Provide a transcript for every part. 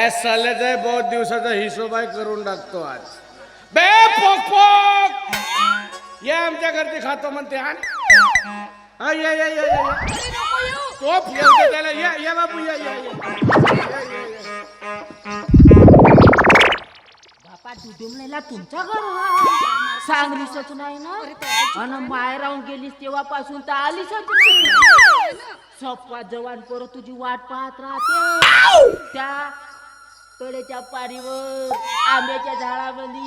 साल्याचा बहुत दिवसाचा हिशोब आहे करून टाकतो आज. बे पोक पोक या आमच्या घरती खातो म्हणते. हा या या या या तोप येऊ त्याला. या या बापू या या बापा दुधुमलेला तुमच्या घर सांगलीच नाही ना. आणि माय राहून गेलीस तेव्हापासून तर आलीच नाही. सप्पा जवान पोरं तुझी वाट पाहत राहते. त्या कडेच्या पारीवर आंब्याच्या झाडामध्ये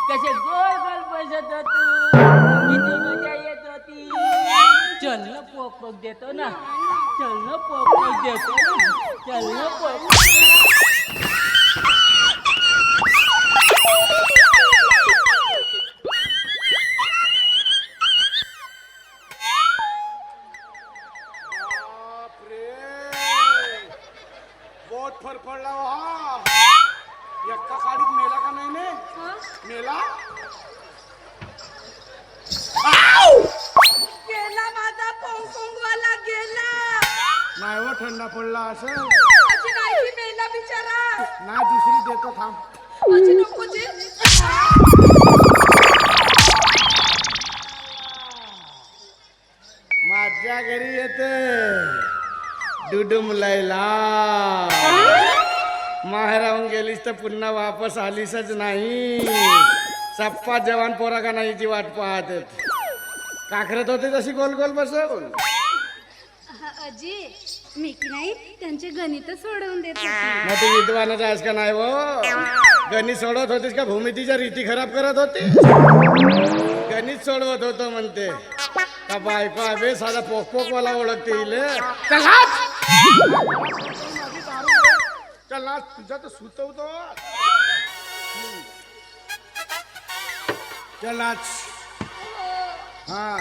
कसे गोल गोल बसत होतो. किती मजा येत होती. चल ना पोक पोक देतो ना. चल ना पोक पोक देतो ना. चल ना पोक. बहुत फरक पडला हा. एका काडीत मेला का नाही ने मेला. गेला माझा पोंगवाला गेला. नाही हो थंडा पडला असं. अजी नाही मेला बिचारा. नाही दुसरी देतो थांब. अजी नको जी. माझ्या घरी येते डुडुमलायला. माहेराहून गेलीस तर पुन्हा वापस आलीसच नाही. सप्पा जवान पोरा का नाही ती वाट पाहत. काखरत होते तशी गोल गोल बसवून. अजी मी की नाही त्यांचे गणित सोडवून देत होती. मग तू विद्वानच आहेस का नाही हो. गणित सोडवत होतीस का भूमितीच्या रीती खराब करत होती. गणित सोडवत होतो म्हणते का बायको आहे साधा पोक पोक वाला ओळखते इले. चल ना तुझा तर सुचवतो. चल नाच. हा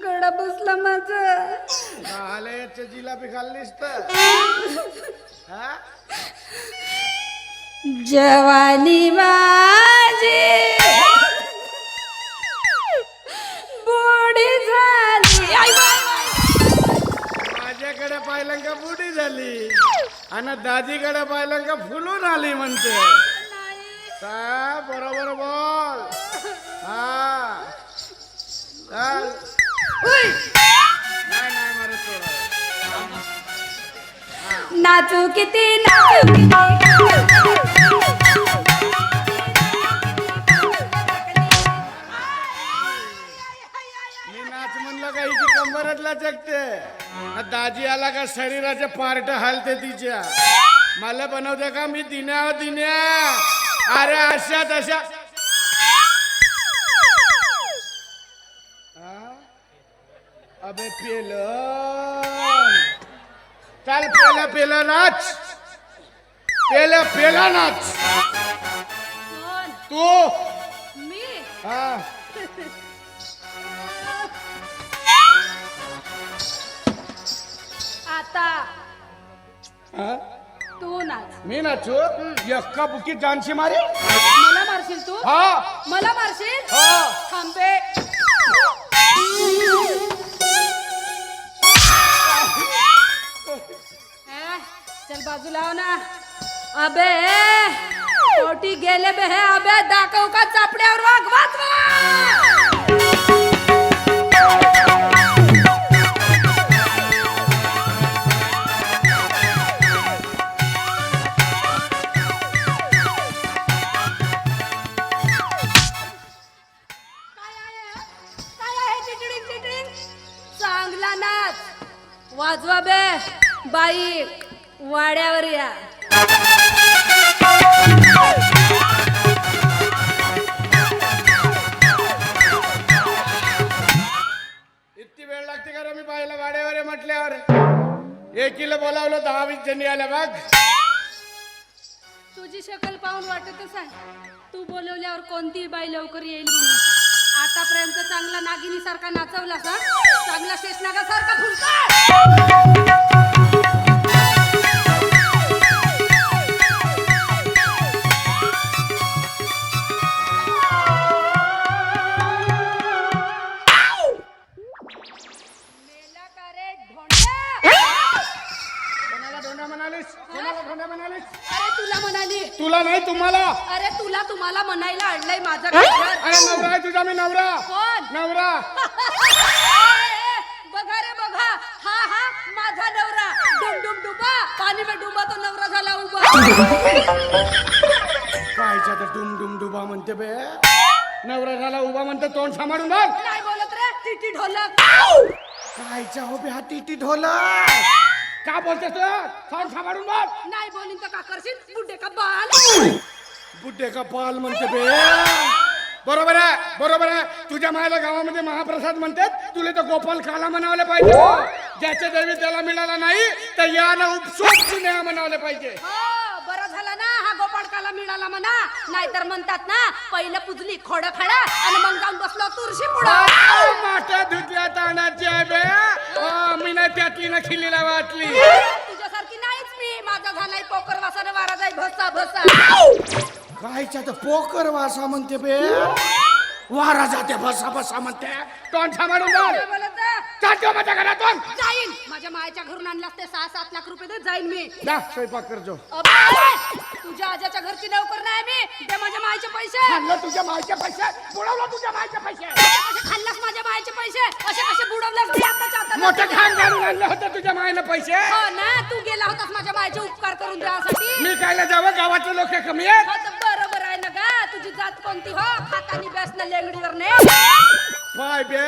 गडा बसला माझा. आलयाच्या जिलापी खाल्लीस तर. हा जवानी माझी बुडी झाली. माझ्याकडे पाहिलं का बुडी झाली आणि दाजीकडे पाहिलं का फुलून आली म्हणते. का बरोबर बोल. हा चल. नाही नाही मारत थोडा. नाचू किती नाचू किती. मी नाच म्हणलं का हिची कंबरतला चकते. दाजी आला का शरीराचे पार्ट हालते तिच्या. मला बनवते का मी दिन्या दिन्या. अरे अशा तशा. अबे पेलं चल. पेला पेला नाच. पेला पेला नाच. कोण? तू मी. हा आता हा? तू नाच. मी नाचू. एक्का बुकी जानशी मारी. मला मारशील तू. हा मला मारशील. हा थांबे. चल बाजूला हो ना. अबे पोटी गेले बे हे. अबे दाखव का चापड्यावर वाघ. चांगला नाच वाजवा बे. बाई वाड्यावर या. इतकी वेळ लागते का रे मी पाहिलं वाड्यावर म्हटल्यावर. एकीला बोलावलं 10-20 जणी आल्या बघ. तुझी शकल पाहून वाटतच आहे तू बोलवल्यावर कोणतीही बाई लवकर येईल म्हणून. आतापर्यंत चांगला नागिनी सारखा नाचवला का. चांगला शेषनागा सारखा फुलका. मेला का रे ढोंडे. तुम्हाला? अरे तुला तुम्हाला म्हणायला अडलंय माझं घर. अरे नवरा आहे तुझा, मी नवरा. कोण? नवरा. बघा रे बघा, हा हा माझा नवरा. डुम डुम डुबा, पाणी में डुबा तो नवरा झाला उभा. कायच्या तर डुम डुम डुबा म्हणते बे. नवरा झाला उभा म्हणते, तोंड सांभाळून बघ. नाही बोलत रे, टिटी ढोलक. कायच्या हो बे हा टीटी ढोलक. का बोलतेस तू? तोंड सांभाळून बघ. नाही बोलीन तर का करशील? बुड्ढे का बाल. बुड्ढे का पाल म्हणते बे. बरोबर आहे, बरोबर आहे. तुझ्या मायाला गावामध्ये महाप्रसाद म्हणतात, तुला तर गोपाल काला म्हणावले पाहिजे. ज्याच्या देवी त्याला मिळाला नाही तर याला उपसोप चिन्ह म्हणावले पाहिजे. हो बरं झालं ना हा गोपाळकाला मिळाला म्हणा. नाहीतर म्हणतात ना, पहिलं पुजली खोड खाडा आणि मग जाऊन बसलो तुळशी पुढं. माठ्या धुतल्या तानाची आहे बे. मी नाही त्यातली ना खिलीला वाटली. तुझ्यासारखी नाहीच मी. माझा झालाय पोकर वासाने वारा जाई भसा भसा. कायच्या तर पोकर वासा म्हणते बे. वारा जाते भसा भसा म्हणते. तोंड सांभाळून बघ. काय बोलत जा? चालतो माझ्या घरातून. जाईन. माझ्या मायाच्या घरून आणलास ते 6-7 लाख रुपये दे, जाईन मी. जा स्वयंपाक करजो. अबे, तुझ्या आजाच्या घरची नोकर नाही मी. दे माझ्या मायचे पैसे. खाल्लं तुझ्या मायचे पैसे, बुडवलं तुझ्या मायचे पैसे. कसे खाल्लास माझ्या मायचे पैसे? असे कसे बुडवलास दे आताच्या आता. मोठं घाण घालून आणलं होतं तुझ्या मायनं पैसे. हो ना, तू गेला होतास माझ्या मायचे उपकार करून द्यासाठी. मी कायला जावं, गावातले लोक कमी आहेत. हो तर बरोबर आहे ना गा. तुझी जात कोणती हो? खातानी बेस ना लेंगडीवर ने. पाय बे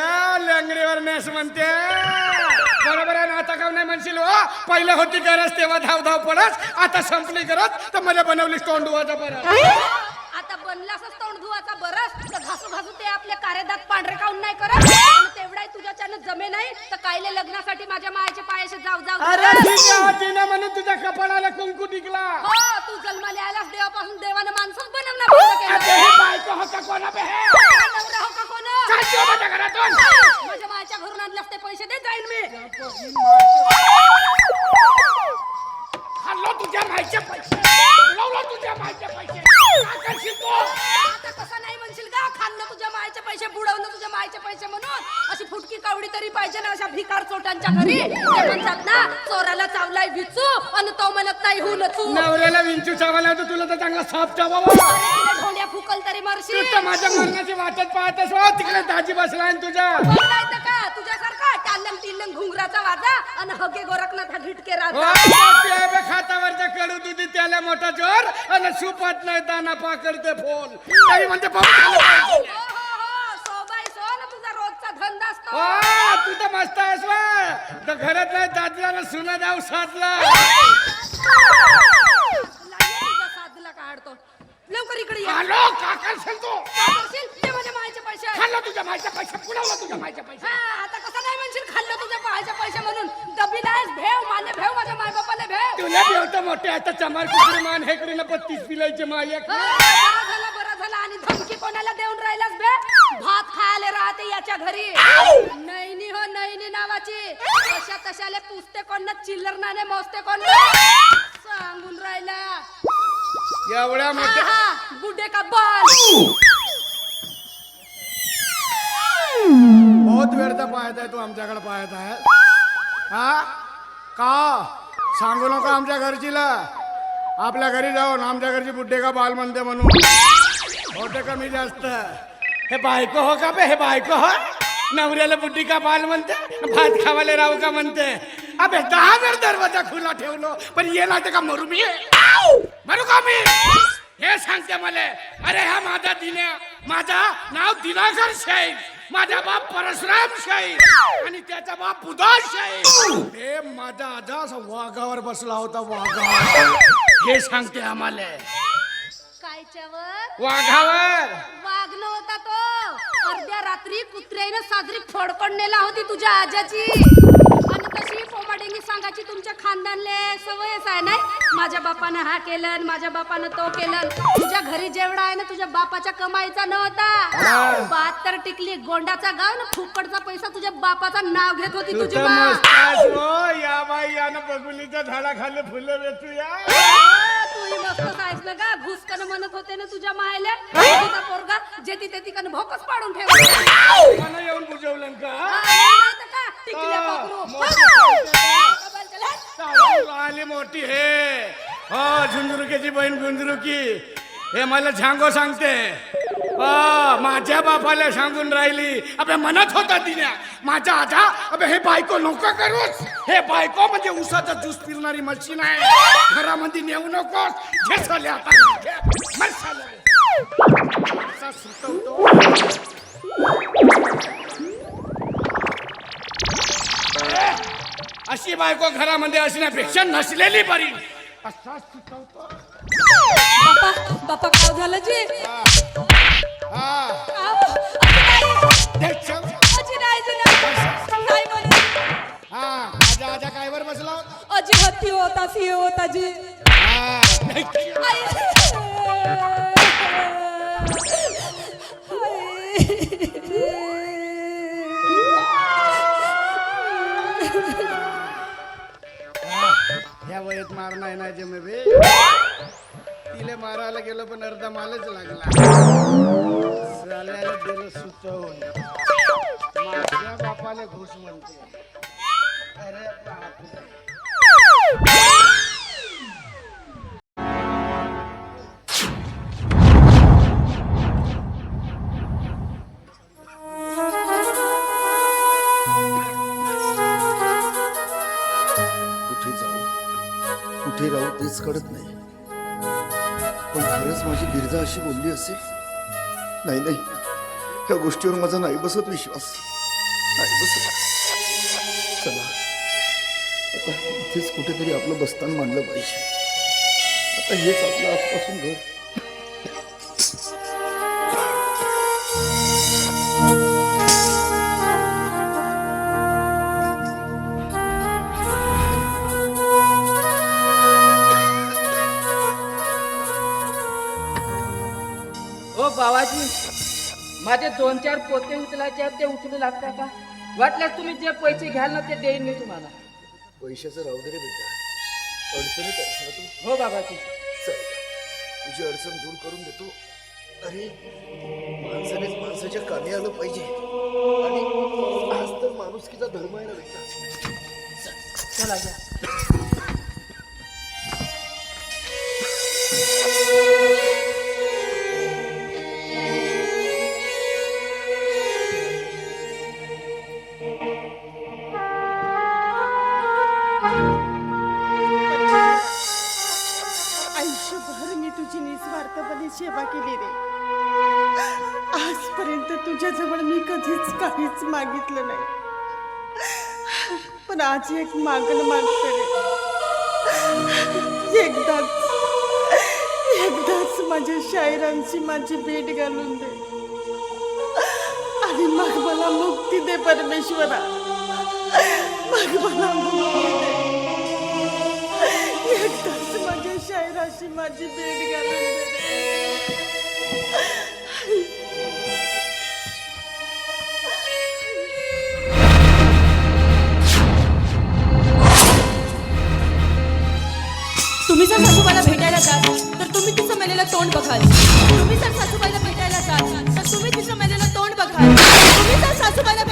लेंगडीवर नेस म्हणते. बरोबर आहे ना. आता का नाही म्हणशील हो? पहिलं होती गरज तेव्हा धाव धाव पडस, आता संपली गरज तर मला बनवलीस तोंड धुवायचा परत. आता बनलासच तोंड धुवाचा बरस तर घासू घासू ते आपले कारेदात पांढरे काऊन नाही करत. आणि तेवढाही तुझ्याच्यानं जमे नाही तर कायले लग्नासाठी माझ्या मायाचे पायाशी जाऊ जाऊ अरे करत. ठीक आहे होती ना म्हणून तुझ्या कपाळाला कुंकू टिकला. हो तू जन्माला आलास देवापासून देवानं माणसंच बनवणार बंद केलं. आता हे बायको होता कोणा बे हे? हा नवरा हो का कोण? चालतो माझ्या घरातून. माझ्या मायाच्या घरून आणलास ते पैसे दे, जाईन मी. खाल्लो तुझ्या मायचे पैसे, बुडवलं तुझ्या मायचे पैसे. काय करशील तू? आता कसं नाही म्हणशील का? खाल्लं तुझ्या मायचे पैसे, बुडवलं तुझ्या मायचे पैसे म्हणून. अशी फुटकी कावडी तरी पाहिजे ना अशा भिकार चोटांच्या घरी. ते म्हणतात ना, चोराला चावलाय विचू आणि तो म्हणत नाही हुन चू. नवऱ्याला विंचू चावायला होतं, तुला तर चांगला साप चावावा. तिला ढोंड्या फुकल तरी तू मरशील. तर माझ्या मरणाची वाटच पाहतस हो. तिकडे दाजी बसलाय ना तुझ्या. बरं नाही तर का तुझ्यासारखा टालंग टिल्लंग घुंगराचा वाजा आणि हगे गोरखनाथ हा ढिटके हो, राजा. खातावरच्या कडू दुधी त्याला मोठा जोर आणि सुपात नाही दाना पाकडते फोन. तरी म्हणते बाबा खाल्लं पाहिजे. हो, हो, हो. सोबाई सो ना तुझा रोजचा धंदा असतो. हो, तू तर मस्त आहेस वा. तर घरात नाही दादला ना सुना जाऊ साधला. तुझ्या साधला काढतो. लवकर इकडे ये. हॅलो का करशील तू? काय करशील? दे माझ्या मायचे पैसे. खाल्लं तुझ्या मायचे पैसे, बुडवलं तुझ्या मायचे पैसे. हा, आता कसं नाही म्हणशील खाल्लं तुझ्या पाहायचे पैसे म्हणून. दबिलायस भेव माने भेव माझ्या माय बापाला भेव. तुला बेवतं मोठे आता चमार कुकडी मान हेकडीनं 32 पिलायचे मायक. बरं झालं आणि धमकी कोणाला देऊन राहिलास बे? भात खायला राहते याच्या घरी. नैनी हो नैनी नावाची. अशा तशाले पुसते कोण चिल्लर नाने मोजते कोण सांगून राहिला. एवढ्या मोठ्या बुड्ढे का बाल. बहुत वेळचा पाहत आहे तू आमच्याकडे पाहत आहे. हा का सांगू नका आमच्या घरचीला. आपल्या घरी जाऊन आमच्या घरची बुड्ढे का बाल म्हणते म्हणून. होते कमी जास्त. हे बायको हो का बे? हे बायको हो? नवऱ्याला बुड्ढी का बाल म्हणते, भात खावाले राहू का म्हणते. अबे 10 वेळ दरवाजा खुला ठेवलो पण ये नाही का मरू मी? मरू का मी? हे सांगते मला. अरे हा माझा दिन्या, माझा नाव दिनाकर शाहीर, माझा बाप परशुराम शाहीर आणि त्याचा बाप बुधा शाहीर. हे माझा आजा असा वाघावर बसला होता, वाघावर. हे सांगते आम्हाला. कायच्यावर वाघावर. वाघ नव्हता तो. अर्ध्या रात्री कुत्र्यानं साजरी फडकण नेला होती तुझ्या आजाची. आणि तशी पोमाडेंगी सांगायची तुमच्या खानदानले सवयच आहे नाही. माझ्या बापानं हा केलं, माझ्या बापानं तो केलं. तुझ्या घरी जेवढा आहे ना तुझ्या बापाच्या कमाईचा नव्हता. 72 टिकली गोंडाचा गाव ना फुकटचा पैसा तुझ्या बापाचा नाव घेत होती तू तुझी तर मा. मस्त आहेस हो. या बाई यानं बगुलीच्या झाडाखाली फुलं वेचूया. तूही मस्त आहेस ना का? घुसकन म्हणत होते ना तुझ्या मायले. तुझा पोरगा जेती तेती कन भोकच पाडून ठेवला. मला येऊन बुजवलं का? नाही तर का? टिकल्या पाखरू. सासू आली मोठी हे. हो झुंजरुक्याची बहीण गुंजरुकी. हे मला झांगो सांगते माझ्या बापाला सांगून राहिली अबे म्हणत होता तिने माझा आजा अबे हे बायको नको करूस हे बायको म्हणजे उसाचा ज्यूस पिरणारी मशीन आहे घरामध्ये नेऊ नकोस घे साले आता घे. मर साले. असा सुतवतो. अशी बायको घरामध्ये असण्यापेक्षा नसलेली बरी असा सुतवतो. बापा काय झालं जी हा देख चल. अजी नाही म्हणून हा आजा आजा काय वर बसला होता? अजी हत्ती होता सिंह होता जी हा देख चल. ह्या वयात मारणार नाही जमे बे तिले मारायला गेलो पण अर्धा मालच लागला साल्याला दिलं सुचवून माझ्या बापाला घुस म्हणते अरे बापरे. कुठे जाऊ कुठे राहू तेच कळत नाही पण खरंच माझी बिरजा अशी बोलली असेल नाही नाही ह्या गोष्टीवर माझा नाही बसत विश्वास नाही बसत चला आता इथेच कुठेतरी आपलं बस्तान मांडलं पाहिजे आता हेच आपलं आजपासून घर ओ बाबाजी माझे 2-4 पोते उचलायचे आहेत ते उचलू लागता का वाटल्यास तुम्ही जे पैसे घ्याल ना ते देईन मी तुम्हाला पैशाचं राहू दे रे बेटा अडचणीत आहेस ना तू हो बाबाजी चल तुझी अडचण दूर करून देतो अरे माणसानेच माणसाच्या कामी आलं पाहिजे आणि आज तर माणुसकीचा धर्म आहे ना बेटा चला घ्या आयुष्यभर मी तुझी निस्वार्थपणे सेवा केली रे आजपर्यंत तुझ्याजवळ मी कधीच काहीच मागितलं नाही पण आज एक मागणं मागते रे एकदाच माझ्या शायरांची माझी भेट घालून दे आणि मग मला मुक्ती दे परमेश्वरा मग मला मुक्ती दे एकदाच माझ्या शायराशी माझी भेट घालून दे तुम्ही जर सासूबाईला भेटायला जाल तर तुम्ही तिचं मेलेलं तोंड बघाल तुम्ही जर सासूबाईला भेटायला जाल तर तुम्ही तिचं मेलेलं तोंड बघाल तुम्ही जर सासूबाईला